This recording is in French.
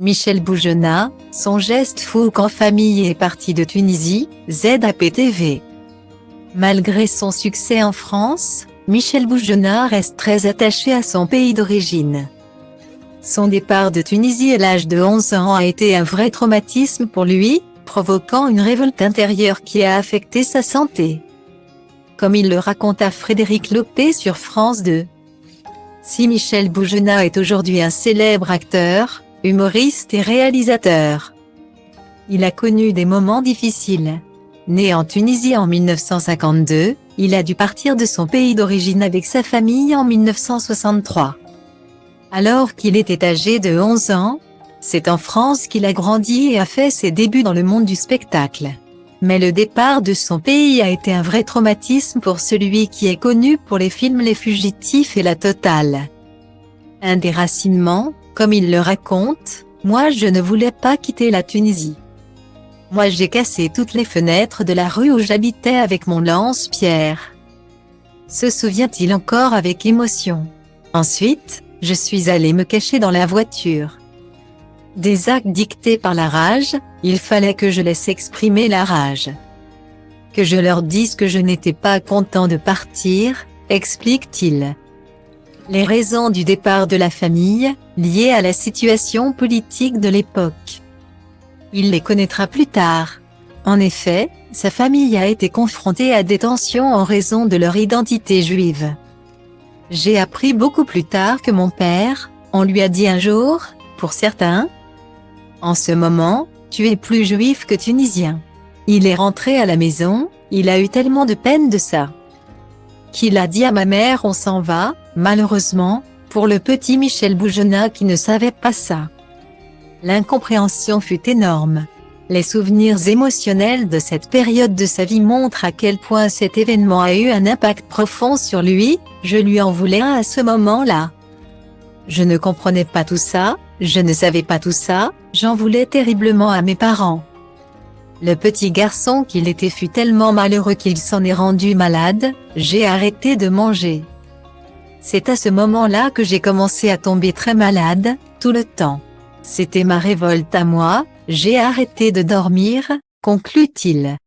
Michel Boujena, son geste fou qu'en famille est parti de Tunisie, ZAPTV. Malgré son succès en France, Michel Boujena reste très attaché à son pays d'origine. Son départ de Tunisie à l'âge de 11 ans a été un vrai traumatisme pour lui, provoquant une révolte intérieure qui a affecté sa santé. Comme il le raconte à Frédéric Lopé sur France 2. Si Michel Boujena est aujourd'hui un célèbre acteur, humoriste et réalisateur, il a connu des moments difficiles. Né en Tunisie en 1952, il a dû partir de son pays d'origine avec sa famille en 1963. Alors qu'il était âgé de 11 ans, c'est en France qu'il a grandi et a fait ses débuts dans le monde du spectacle. Mais le départ de son pays a été un vrai traumatisme pour celui qui est connu pour les films Les Fugitifs et La Totale. Un déracinement, comme il le raconte, « Moi je ne voulais pas quitter la Tunisie. Moi j'ai cassé toutes les fenêtres de la rue où j'habitais avec mon lance-pierre. » Se souvient-il encore avec émotion. Ensuite, je suis allé me cacher dans la voiture. Des actes dictés par la rage, il fallait que je laisse exprimer la rage. Que je leur dise que je n'étais pas content de partir, explique-t-il. Les raisons du départ de la famille, liées à la situation politique de l'époque. Il les connaîtra plus tard. En effet, sa famille a été confrontée à des tensions en raison de leur identité juive. J'ai appris beaucoup plus tard que mon père, on lui a dit un jour, pour certains, en ce moment, tu es plus juif que tunisien. Il est rentré à la maison, il a eu tellement de peine de ça, qu'il a dit à ma mère on s'en va, malheureusement, pour le petit Michel Boujena qui ne savait pas ça. L'incompréhension fut énorme. Les souvenirs émotionnels de cette période de sa vie montrent à quel point cet événement a eu un impact profond sur lui, je lui en voulais à ce moment-là. Je ne comprenais pas tout ça, je ne savais pas tout ça, j'en voulais terriblement à mes parents. Le petit garçon qu'il était fut tellement malheureux qu'il s'en est rendu malade, j'ai arrêté de manger. C'est à ce moment-là que j'ai commencé à tomber très malade, tout le temps. C'était ma révolte à moi, j'ai arrêté de dormir, conclut-il.